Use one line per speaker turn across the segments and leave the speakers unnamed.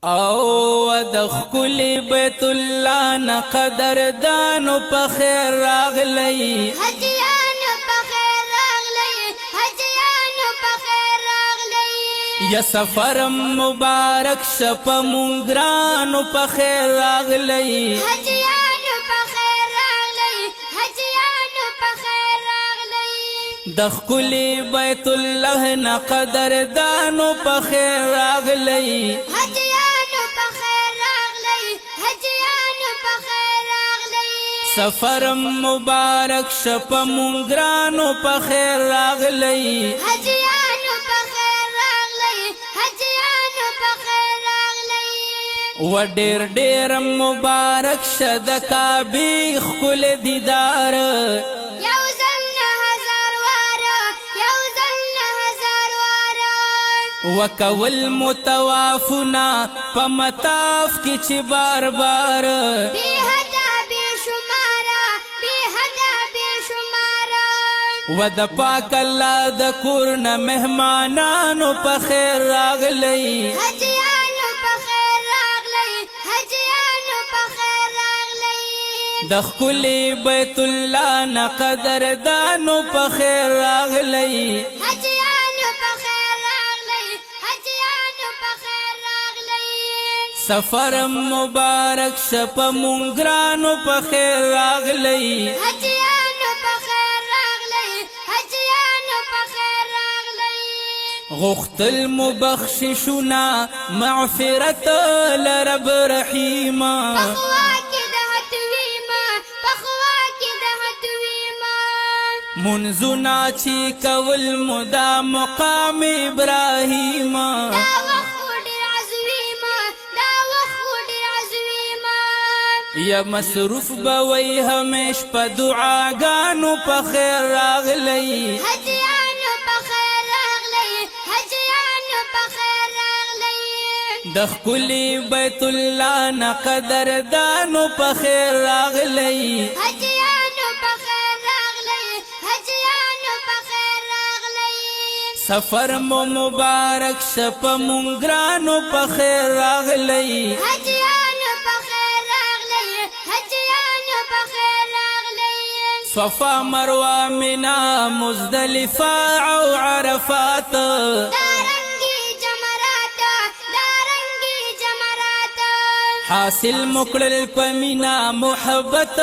او د خپل بیت الله نه قدردانو په خیر راغلی
حجیانو په خیر راغلی حجیانو په خیر راغلی
یا سفر مبارک شپ مونږرانو په خیر راغلی
حجیانو په خیر راغلی حجیانو په خیر راغلی
د خپل بیت الله نه قدردانو په خیر راغلی سفر مبارک شپ مونږرانو په خیر راغلی
حجیانو په خیر راغلی حجیانو په خیر راغلی
و ډیر ډیر مبارک شه د کعبې ښکلی دیدار
یو ځل نه هزار واره یو ځل نه هزار واره
وکول متوافونه په مطاف کې چې بار بار و د پاک الله د کور نه مهمانانو په خیر راغلی
حجیانو په خیر راغلی حجیانو په خیر راغلی
د ښکلي بیت الله نه قدردانو په خیر راغلی
حجیانو په خیر راغلی حجیانو په خیر راغلی
سفر مبارک شپ مونږرانو په خیر راغلی غختل مبخششنا معفرت لرب رحیما
پخواکی دهت ویما پخواکی دهت ویما
منزنا چی کول مدا مقام ابراہیما
دا وخوڑی عزویما دا وخوڑی عزویما
یا مصروف بوی ہمیش پا دعاگانو پا خیر راغلی د ښکلي بیت الله نه قدردانو په خیر راغلی
حجیانو په خیر راغلی حجیانو په خیر راغلی
سفر مو مبارک شپ مونږرانو په خیر راغلی
حجیانو په خیر راغلی حجیانو په خیر راغلی
صفا مروه منا مزدلفه او عرفات حاصل مکړل پمینا محبت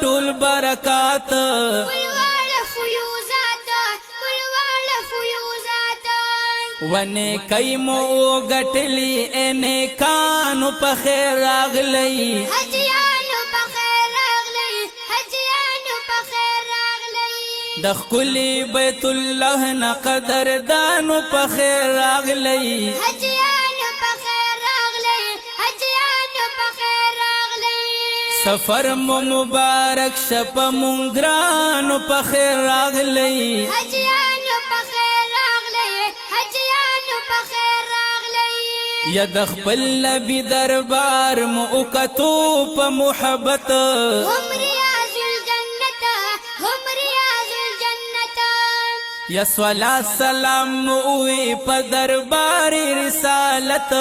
ټول برکات
ولواله فیوزات ولواله فیوزات
ونه کایمو غټلی انه کانو په خیر راغلی
حجیانو په خیر راغلی حجیانو په خیر راغلی
د ښکلي بیت الله نه قدردانو په خیر راغلی سفر مو مبارک شپ مونږرانو په خیر راغلی
حجیانو په خیر راغلی حجیانو په خیر راغلی
یا د خپل نبی دربار مو وکتو په محبت
هم ریاض الجنت هم ریاض الجنت
یا صلات سلام مو وی په دربار رسالت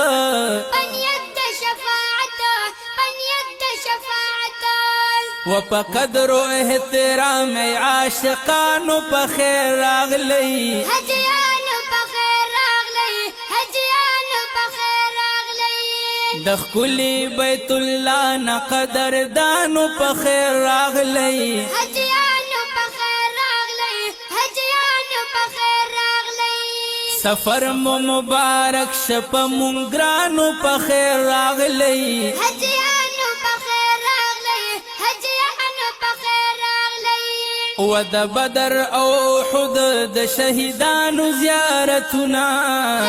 و پا قدر و احترام عاشقانو پا خیر راغلی
حجیانو پا خیر راغلی حجیانو پا خیر راغلی
د ښکلي بیت الله نه قدردانو پا خیر راغلی
حجیانو پا خیر راغلی حجیانو پا خیر راغلی
سفر مو مبارک شپ مونږرانو پا خیر راغلی و د بدر او احد د شهیدانو زیارتنا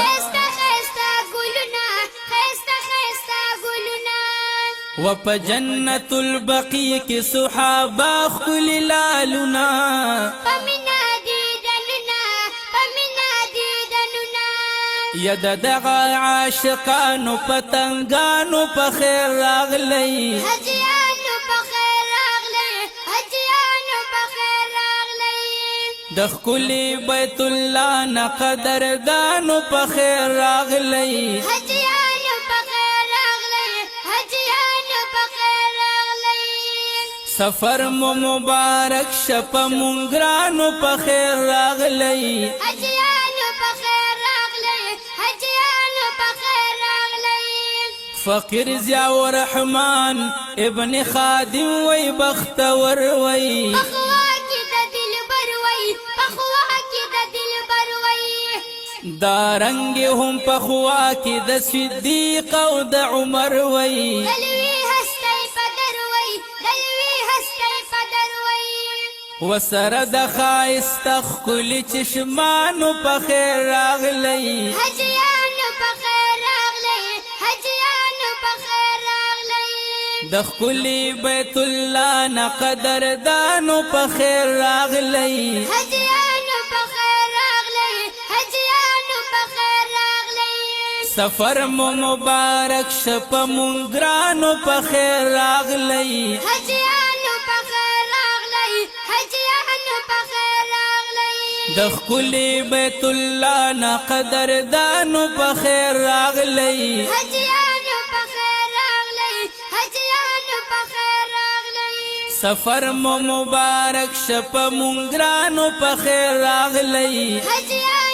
خیستا خیستا گلونا خیستا خیستا گلونا
و په جنت البقیع کې صحابه ښکلي لالونه
پمینا دیدنونا پمینا دیدنونا
یا د دغه عاشقانو پتنګانو په خیر راغلی د ښکلي بیت الله نه قدردانو په خیر راغلی
حجیانو په خیر
سفر مو مبارک شپ مونګرانو په خیر راغلی
حجیانو په خیر راغلی حجیانو په خیر راغلی
فقیر ضیاء الرحمن ابن خادم وی بختور وی
پخوا کی د دلبر وی پخوا کی د دلبر وی
دارنګ هم پخوا کی د صدیق او د عمر وی
دلوی هستی پدر وی دلوی هستی پدر وی
وسره د خایست خل چشمانو په خیر راغلی
حجیانو په خیر راغلی حجیانو په خیر راغلی
د خلی بیت الله نه قدردانو په خیر راغلی
حجیانو په خیر راغلی حجیانو په خیر راغلی
سفر مو مبارک شپ مونګرانو په خیر راغلی
حجیانو په خیر راغلی حجیانو په خیر راغلی
د خلی بیت الله نه قدردانو په خیر راغلی
حجیانو په خیر راغلی حجیانو په خیر راغلی
سفر مو مبارک شپ مونګرانو په خیر راغلی
حجیانو